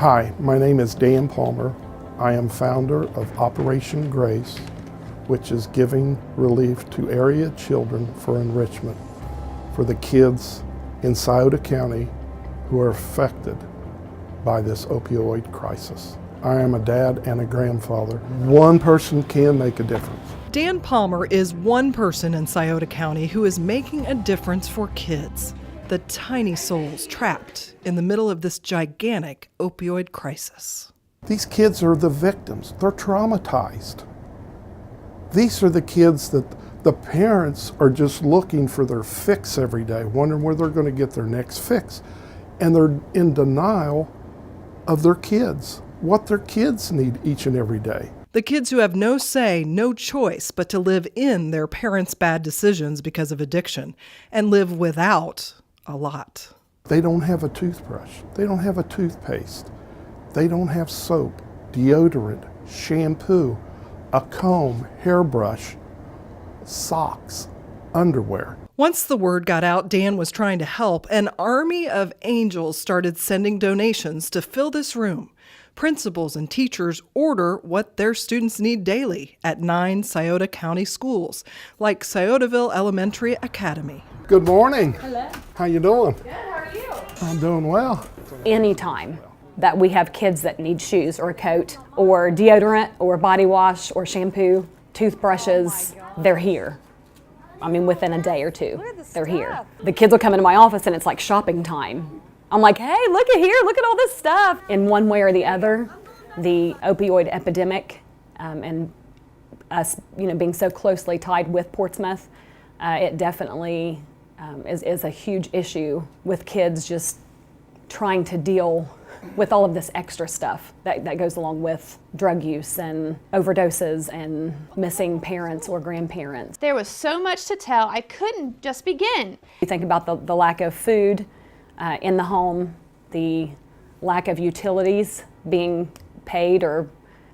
Hi, my name is Dan Palmer. I am founder of Operation Grace, which is giving relief to area children for enrichment for the kids in Scioto County who are affected by this opioid crisis. I am a dad and a grandfather. One person can make a difference. Dan Palmer is one person in Scioto County who is making a difference for kids, the tiny souls trapped in the middle of this gigantic opioid crisis. These kids are the victims. They're traumatized. These are the kids that the parents are just looking for their fix every day, wondering where they're going to get their next fix. And they're in denial of their kids, what their kids need each and every day. The kids who have no say, no choice but to live in their parents' bad decisions because of addiction and live without a lot. They don't have a toothbrush. They don't have a toothpaste. They don't have soap, deodorant, shampoo, a comb, hairbrush, socks, underwear. Once the word got out Dan was trying to help, an army of angels started sending donations to fill this room. Principals and teachers order what their students need daily at 9 Scioto County schools, like Sciotoville Elementary Academy. Good morning. Hello. How you doing? Good, how are you? I'm doing well. Anytime that we have kids that need shoes or a coat or deodorant or body wash or shampoo, toothbrushes, they're here. I mean, within a day or two, they're here. The kids will come into my office and it's like shopping time. I'm like, hey, look at here, look at all this stuff. In one way or the other, the opioid epidemic and us, being so closely tied with Portsmouth, it definitely is a huge issue with kids just trying to deal with all of this extra stuff that goes along with drug use and overdoses and missing parents or grandparents. There was so much to tell, I couldn't just begin. You think about the lack of food in the home, the lack of utilities being paid or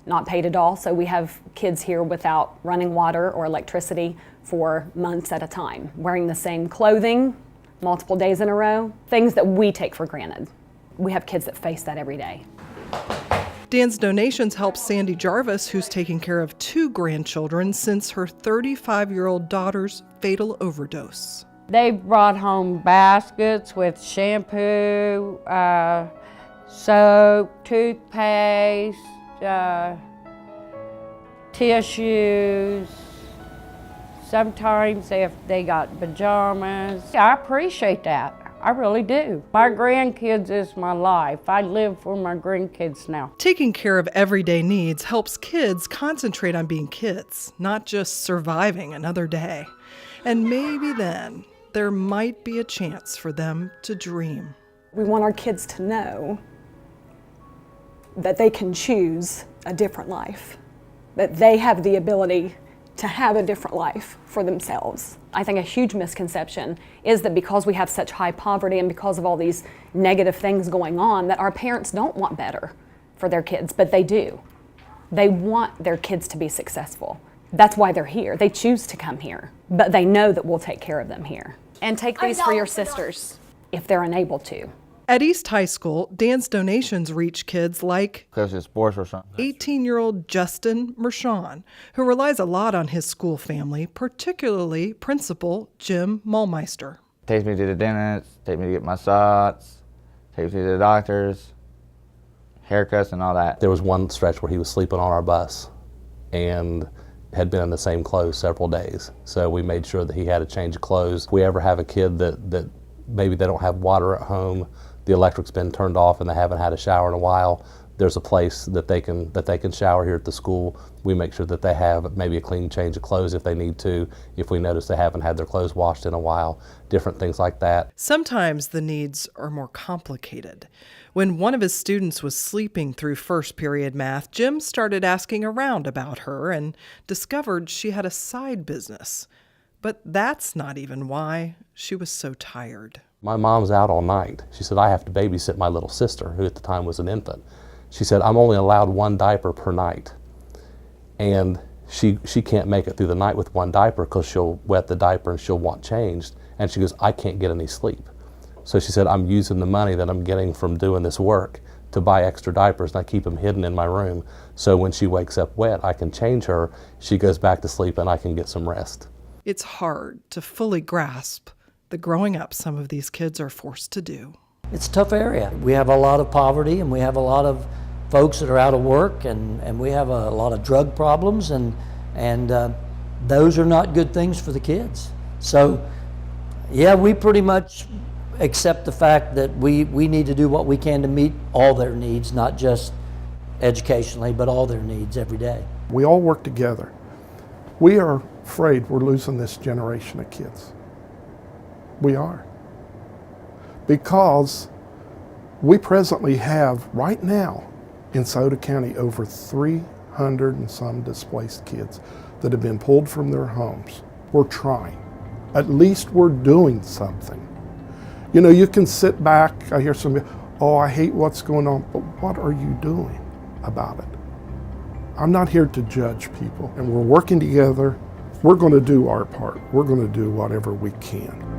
not paid at all. So we have kids here without running water or electricity for months at a time, wearing the same clothing multiple days in a row, things that we take for granted. We have kids that face that every day. Dan's donations help Sandy Jarvis, who's taking care of 2 grandchildren since her 35-year-old daughter's fatal overdose. They brought home baskets with shampoo, soap, toothpaste, tissues. Sometimes if they got pajamas. I appreciate that. I really do. My grandkids is my life. I live for my grandkids now. Taking care of everyday needs helps kids concentrate on being kids, not just surviving another day. And maybe then there might be a chance for them to dream. We want our kids to know that they can choose a different life, that they have the ability to have a different life for themselves. I think a huge misconception is that because we have such high poverty and because of all these negative things going on, that our parents don't want better for their kids, but they do. They want their kids to be successful. That's why they're here. They choose to come here, but they know that we'll take care of them here. And take these for your sisters if they're unable to. At East High School, Dan's donations reach kids like 18-year-old Justin Mershon, who relies a lot on his school family, particularly Principal Jim Mullmeister. Takes me to the dentist, takes me to get my shots, takes me to the doctors, haircuts and all that. There was one stretch where he was sleeping on our bus and had been in the same clothes several days. So we made sure that he had a change of clothes. If we ever have a kid that maybe they don't have water at home, the electric's been turned off and they haven't had a shower in a while, there's a place that they can shower here at the school. We make sure that they have maybe a clean change of clothes if they need to, if we notice they haven't had their clothes washed in a while, different things like that. Sometimes the needs are more complicated. When one of his students was sleeping through first period math, Jim started asking around about her and discovered she had a side business. But that's not even why she was so tired. My mom's out all night. She said, I have to babysit my little sister, who at the time was an infant. She said, I'm only allowed 1 diaper per night. And she can't make it through the night with 1 diaper because she'll wet the diaper and she'll want changed. And she goes, I can't get any sleep. So she said, I'm using the money that I'm getting from doing this work to buy extra diapers, and I keep them hidden in my room. So when she wakes up wet, I can change her, she goes back to sleep, and I can get some rest. It's hard to fully grasp the growing up some of these kids are forced to do. It's a tough area. We have a lot of poverty, and we have a lot of folks that are out of work, and we have a lot of drug problems, and those are not good things for the kids. So, yeah, we pretty much accept the fact that we need to do what we can to meet all their needs, not just educationally, but all their needs every day. We all work together. We are afraid we're losing this generation of kids. We are. Because we presently have, right now, in Scioto County, over 300 and some displaced kids that have been pulled from their homes. We're trying. At least we're doing something. You know, you can sit back, I hear somebody, oh, I hate what's going on, but what are you doing about it? I'm not here to judge people, and we're working together. We're going to do our part. We're going to do whatever we can.